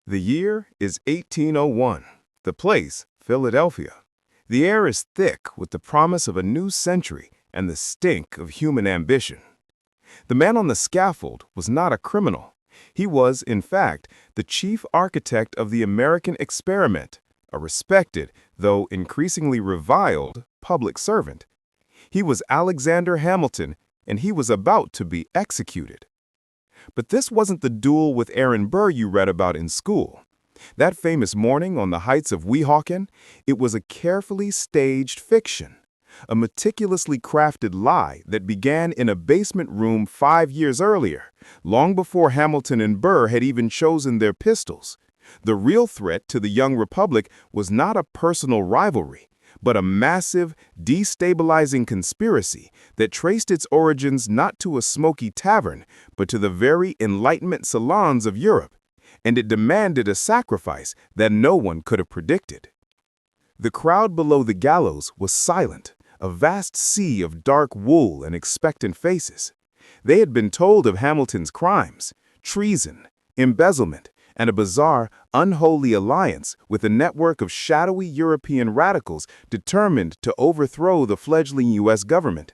The year is 1801. The place, Philadelphia. The air is thick with the promise of a new century and the stink of human ambition. The man on the scaffold was not a criminal. He was, in fact, the chief architect of the American experiment, a respected, though increasingly reviled, public servant. He was Alexander Hamilton, and he was about to be executed. But this wasn't the duel with Aaron Burr you read about in school. That famous morning on the heights of Weehawken, it was a carefully staged fiction, a meticulously crafted lie that began in a basement room 5 years earlier, long before Hamilton and Burr had even chosen their pistols. The real threat to the young republic was not a personal rivalry, but a massive, destabilizing conspiracy that traced its origins not to a smoky tavern, but to the very Enlightenment salons of Europe, and it demanded a sacrifice that no one could have predicted. The crowd below the gallows was silent, a vast sea of dark wool and expectant faces. They had been told of Hamilton's crimes, treason, embezzlement, and a bizarre, unholy alliance with a network of shadowy European radicals determined to overthrow the fledgling U.S. government.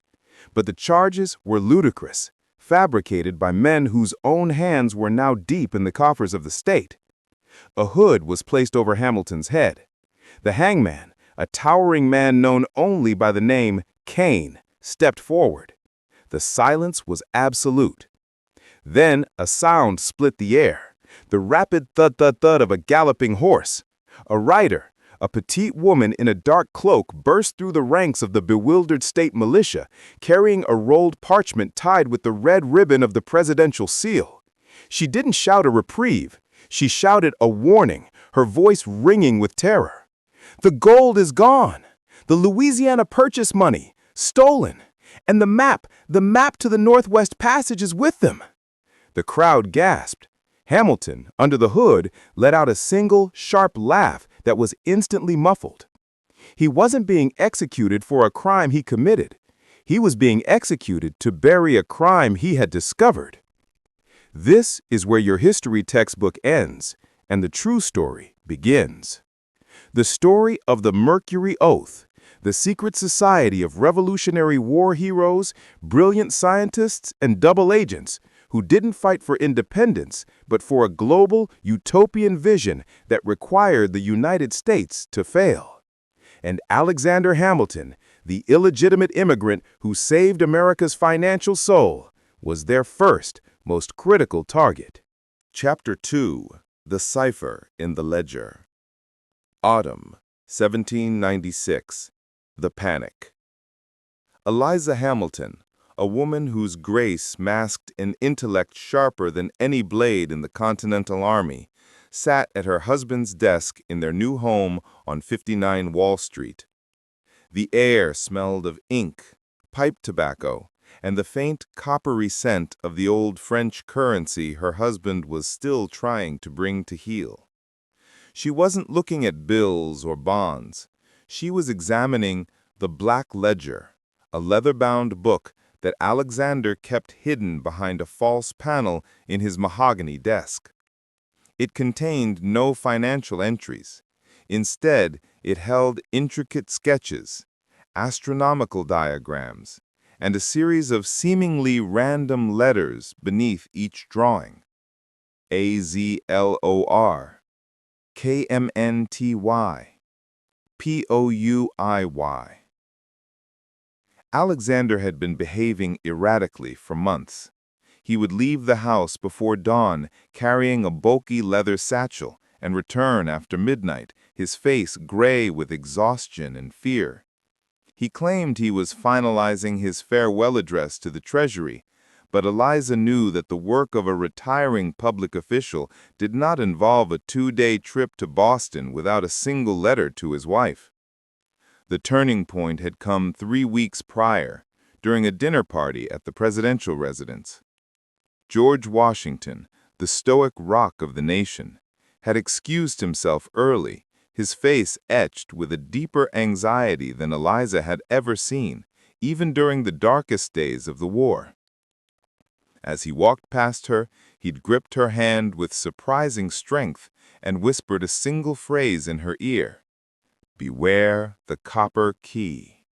But the charges were ludicrous, fabricated by men whose own hands were now deep in the coffers of the state. A hood was placed over Hamilton's head. The hangman, a towering man known only by the name Cain, stepped forward. The silence was absolute. Then a sound split the air. The rapid thud-thud-thud of a galloping horse. A rider, a petite woman in a dark cloak, burst through the ranks of the bewildered state militia, carrying a rolled parchment tied with the red ribbon of the presidential seal. She didn't shout a reprieve. She shouted a warning, her voice ringing with terror. "The gold is gone! The Louisiana Purchase money! Stolen! And the map to the Northwest Passage is with them!" The crowd gasped. Hamilton, under the hood, let out a single, sharp laugh that was instantly muffled. He wasn't being executed for a crime he committed. He was being executed to bury a crime he had discovered. This is where your history textbook ends, and the true story begins. The story of the Mercury Oath, the secret society of Revolutionary War heroes, brilliant scientists, and double agents who didn't fight for independence, but for a global, utopian vision that required the United States to fail. And Alexander Hamilton, the illegitimate immigrant who saved America's financial soul, was their first, most critical target. Chapter 2. The Cipher in the Ledger. Autumn, 1796. The Panic. Eliza Hamilton, a woman whose grace masked an intellect sharper than any blade in the Continental Army, sat at her husband's desk in their new home on 59 Wall Street. The air smelled of ink, pipe tobacco, and the faint coppery scent of the old French currency her husband was still trying to bring to heel. She wasn't looking at bills or bonds. She was examining the Black Ledger, a leather-bound book that Alexander kept hidden behind a false panel in his mahogany desk. It contained no financial entries. Instead, it held intricate sketches, astronomical diagrams, and a series of seemingly random letters beneath each drawing. AZLOR, KMNTY, POUIY. Alexander had been behaving erratically for months. He would leave the house before dawn carrying a bulky leather satchel and return after midnight, his face gray with exhaustion and fear. He claimed he was finalizing his farewell address to the Treasury, but Eliza knew that the work of a retiring public official did not involve a 2-day trip to Boston without a single letter to his wife. The turning point had come 3 weeks prior, during a dinner party at the presidential residence. George Washington, the stoic rock of the nation, had excused himself early, his face etched with a deeper anxiety than Eliza had ever seen, even during the darkest days of the war. As he walked past her, He'd gripped her hand with surprising strength and whispered a single phrase in her ear. "Beware the copper key."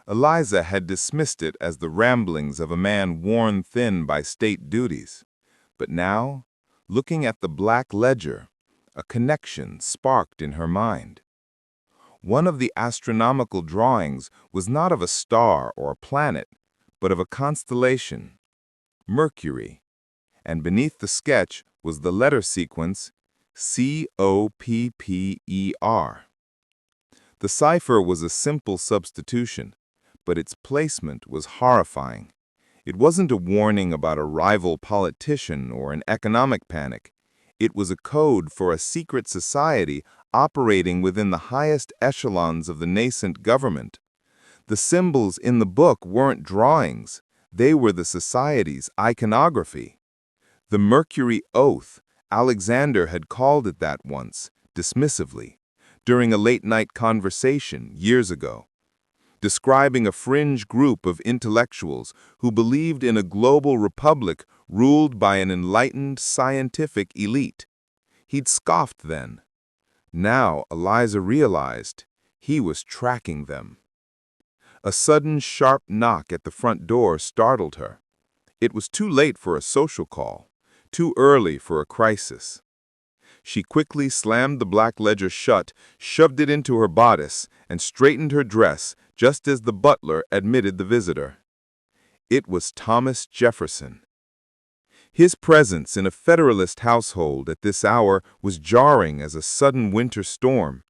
Eliza had dismissed it as the ramblings of a man worn thin by state duties. But now, looking at the black ledger, a connection sparked in her mind. One of the astronomical drawings was not of a star or a planet, but of a constellation, Mercury, and beneath the sketch was the letter sequence COPPER. The cipher was a simple substitution, but its placement was horrifying. It wasn't a warning about a rival politician or an economic panic. It was a code for a secret society operating within the highest echelons of the nascent government. The symbols in the book weren't drawings. They were the society's iconography. The Mercury Oath, Alexander had called it that once, dismissively, during a late-night conversation years ago, describing a fringe group of intellectuals who believed in a global republic ruled by an enlightened scientific elite. He'd scoffed then. Now Eliza realized he was tracking them. A sudden sharp knock at the front door startled her. It was too late for a social call, too early for a crisis. She quickly slammed the black ledger shut, shoved it into her bodice, and straightened her dress just as the butler admitted the visitor. It was Thomas Jefferson. His presence in a Federalist household at this hour was jarring as a sudden winter storm.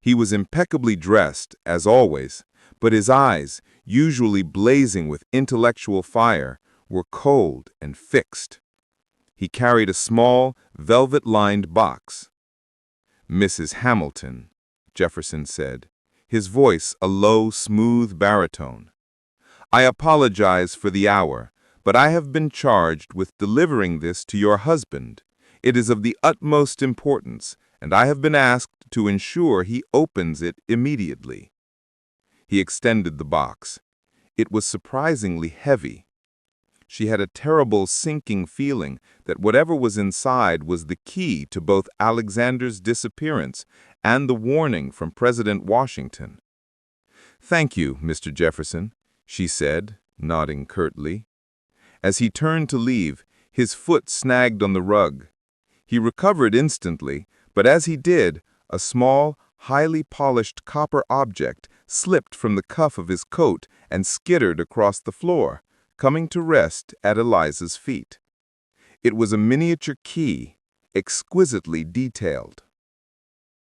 He was impeccably dressed, as always, but his eyes, usually blazing with intellectual fire, were cold and fixed. He carried a small, velvet-lined box. "Mrs. Hamilton," Jefferson said, his voice a low, smooth baritone. "I apologize for the hour, but I have been charged with delivering this to your husband. It is of the utmost importance, and I have been asked to ensure he opens it immediately." He extended the box. It was surprisingly heavy. She had a terrible sinking feeling that whatever was inside was the key to both Alexander's disappearance and the warning from President Washington. "Thank you, Mr. Jefferson," she said, nodding curtly. As he turned to leave, his foot snagged on the rug. He recovered instantly, but as he did, a small, highly polished copper object slipped from the cuff of his coat and skittered across the floor, coming to rest at Eliza's feet. It was a miniature key, exquisitely detailed.